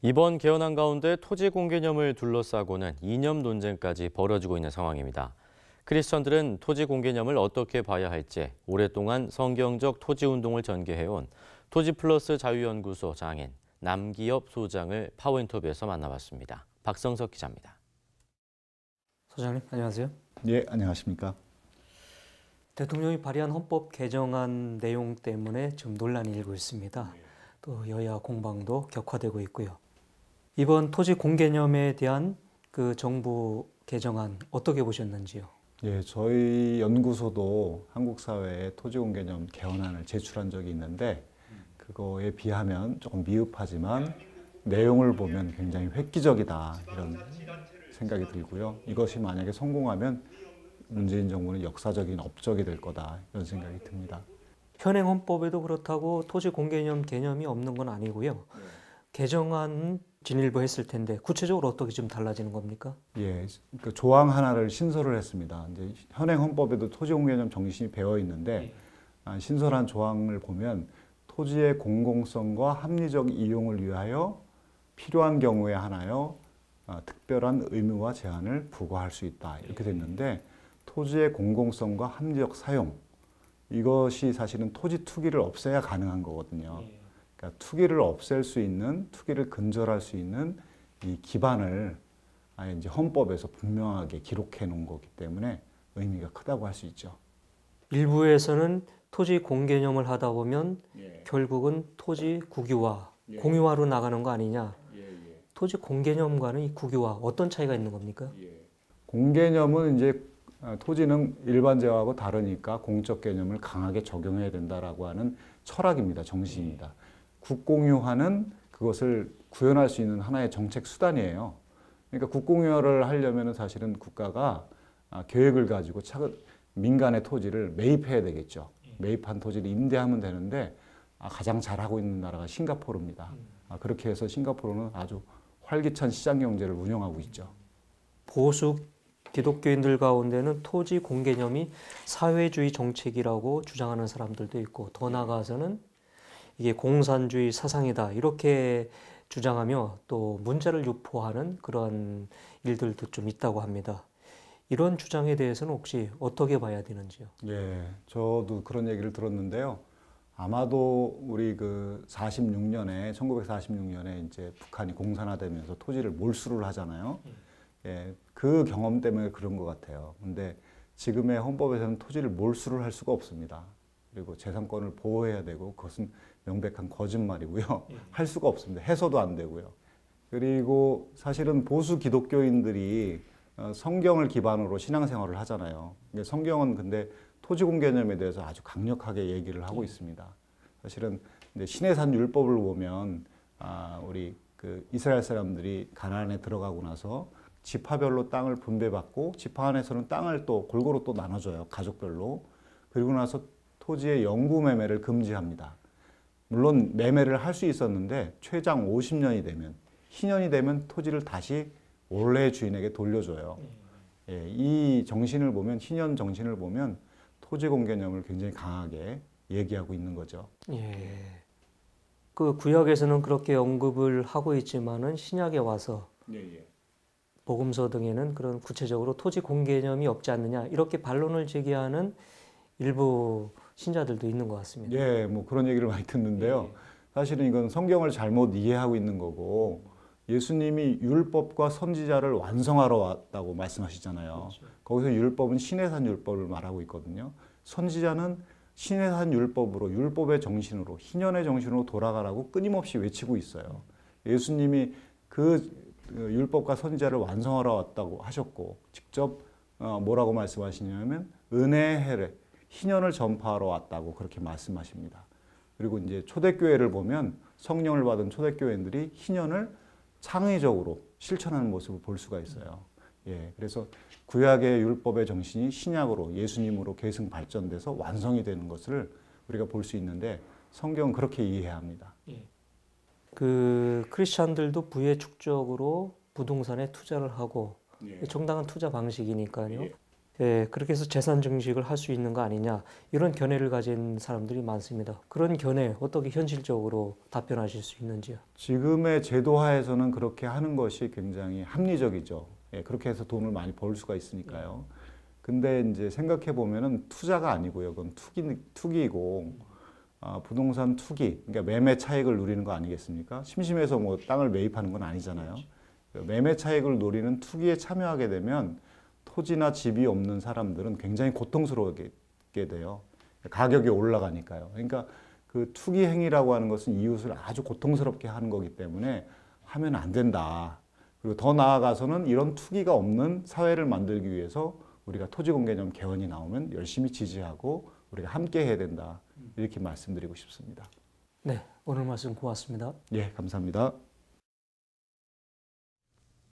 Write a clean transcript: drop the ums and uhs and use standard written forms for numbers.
이번 개헌안 가운데 토지 공개념을 둘러싸고는 이념 논쟁까지 벌어지고 있는 상황입니다. 크리스천들은 토지 공개념을 어떻게 봐야 할지 오랫동안 성경적 토지 운동을 전개해온 토지플러스 자유연구소 장인 남기엽 소장을 파워인터뷰에서 만나봤습니다. 박성석 기자입니다. 소장님, 안녕하세요. 예, 안녕하십니까. 대통령이 발의한 헌법 개정안 내용 때문에 지금 논란이 일고 있습니다. 또 여야 공방도 격화되고 있고요. 이번 토지 공개념에 대한 그 정부 개정안 어떻게 보셨는지요? 예, 저희 연구소도 한국 사회에 토지 공개념 개헌안을 제출한 적이 있는데 그거에 비하면 조금 미흡하지만 내용을 보면 굉장히 획기적이다 이런 생각이 들고요. 이것이 만약에 성공하면 문재인 정부는 역사적인 업적이 될 거다 이런 생각이 듭니다. 현행 헌법에도 그렇다고 토지 공개념 개념이 없는 건 아니고요. 개정안 진일보 했을 텐데 구체적으로 어떻게 좀 달라지는 겁니까? 예, 그 조항 하나를 신설을 했습니다. 이제 현행 헌법에도 토지 공개념 정신이 배어 있는데 신설한 조항을 보면 토지의 공공성과 합리적 이용을 위하여 필요한 경우에 하나여 특별한 의무와 제한을 부과할 수 있다 이렇게 됐는데 토지의 공공성과 합리적 사용 이것이 사실은 토지 투기를 없애야 가능한 거거든요. 그러니까 투기를 없앨 수 있는, 투기를 근절할 수 있는 이 기반을 아예 이제 헌법에서 분명하게 기록해 놓은 거기 때문에 의미가 크다고 할 수 있죠. 일부에서는 토지 공개념을 하다 보면 결국은 토지 국유화, 공유화로 나가는 거 아니냐. 토지 공개념과는 이 국유화 어떤 차이가 있는 겁니까? 공개념은 이제 토지는 일반제하고 다르니까 공적 개념을 강하게 적용해야 된다라고 하는 철학입니다. 정신입니다. 국공유화는 그것을 구현할 수 있는 하나의 정책 수단이에요. 그러니까 국공유화를 하려면 사실은 국가가 계획을 가지고 민간의 토지를 매입해야 되겠죠. 매입한 토지를 임대하면 되는데 가장 잘하고 있는 나라가 싱가포르입니다. 그렇게 해서 싱가포르는 아주 활기찬 시장 경제를 운영하고 있죠. 보수 기독교인들 가운데는 토지 공개념이 사회주의 정책이라고 주장하는 사람들도 있고 더 나아가서는 이게 공산주의 사상이다 이렇게 주장하며 또 문자를 유포하는 그런 일들도 좀 있다고 합니다. 이런 주장에 대해서는 혹시 어떻게 봐야 되는지요? 예, 저도 그런 얘기를 들었는데요. 아마도 우리 1946년에 이제 북한이 공산화되면서 토지를 몰수를 하잖아요. 예, 그 경험 때문에 그런 것 같아요. 근데 지금의 헌법에서는 토지를 몰수를 할 수가 없습니다. 그리고 재산권을 보호해야 되고 그것은 명백한 거짓말이고요. 할 수가 없습니다. 해서도 안 되고요. 그리고 사실은 보수 기독교인들이 성경을 기반으로 신앙생활을 하잖아요. 성경은 근데 토지공 개념에 대해서 아주 강력하게 얘기를 하고 있습니다. 사실은 시내산 율법을 보면 우리 이스라엘 사람들이 가나안에 들어가고 나서 지파별로 땅을 분배받고 지파 안에서는 땅을 또 골고루 또 나눠줘요. 가족별로. 그리고 나서 토지의 영구 매매를 금지합니다. 물론 매매를 할 수 있었는데 최장 50년이 되면 희년이 되면 토지를 다시 원래 주인에게 돌려줘요. 예, 이 정신을 보면 희년 정신을 보면 토지 공개념을 굉장히 강하게 얘기하고 있는 거죠. 예. 그 구약에서는 그렇게 언급을 하고 있지만은 신약에 와서 복음서 등에는 그런 구체적으로 토지 공개념이 없지 않느냐 이렇게 반론을 제기하는 일부 신자들도 있는 것 같습니다. 예, 뭐 그런 얘기를 많이 듣는데요. 사실은 이건 성경을 잘못 이해하고 있는 거고 예수님이 율법과 선지자를 완성하러 왔다고 말씀하시잖아요. 그렇죠. 거기서 율법은 시내산 율법을 말하고 있거든요. 선지자는 시내산 율법으로 율법의 정신으로 희년의 정신으로 돌아가라고 끊임없이 외치고 있어요. 예수님이 그 율법과 선지자를 완성하러 왔다고 하셨고 직접 뭐라고 말씀하시냐면 은혜의 해례 희년을 전파하러 왔다고 그렇게 말씀하십니다. 그리고 이제 초대교회를 보면 성령을 받은 초대교회인들이 희년을 창의적으로 실천하는 모습을 볼 수가 있어요. 예, 그래서 구약의 율법의 정신이 신약으로 예수님으로 계승 발전돼서 완성이 되는 것을 우리가 볼 수 있는데 성경은 그렇게 이해해야 합니다. 예. 그 크리스천들도 부의 축적으로 부동산에 투자를 하고 정당한 투자 방식이니까요. 그렇게 해서 재산 증식을 할 수 있는 거 아니냐 이런 견해를 가진 사람들이 많습니다. 그런 견해 어떻게 현실적으로 답변하실 수 있는지요? 지금의 제도하에서는 그렇게 하는 것이 굉장히 합리적이죠. 예, 그렇게 해서 돈을 많이 벌 수가 있으니까요. 근데 이제 생각해 보면은 투자가 아니고요. 그건 투기이고, 부동산 투기, 그러니까 매매 차익을 누리는 거 아니겠습니까? 심심해서 뭐 땅을 매입하는 건 아니잖아요. 매매 차익을 노리는 투기에 참여하게 되면 토지나 집이 없는 사람들은 굉장히 고통스러우게 돼요. 가격이 올라가니까요. 그러니까 그 투기 행위라고 하는 것은 이웃을 아주 고통스럽게 하는 거기 때문에 하면 안 된다. 그리고 더 나아가서는 이런 투기가 없는 사회를 만들기 위해서 우리가 토지공개념 개헌이 나오면 열심히 지지하고 우리가 함께 해야 된다. 이렇게 말씀드리고 싶습니다. 네, 오늘 말씀 고맙습니다. 예, 감사합니다.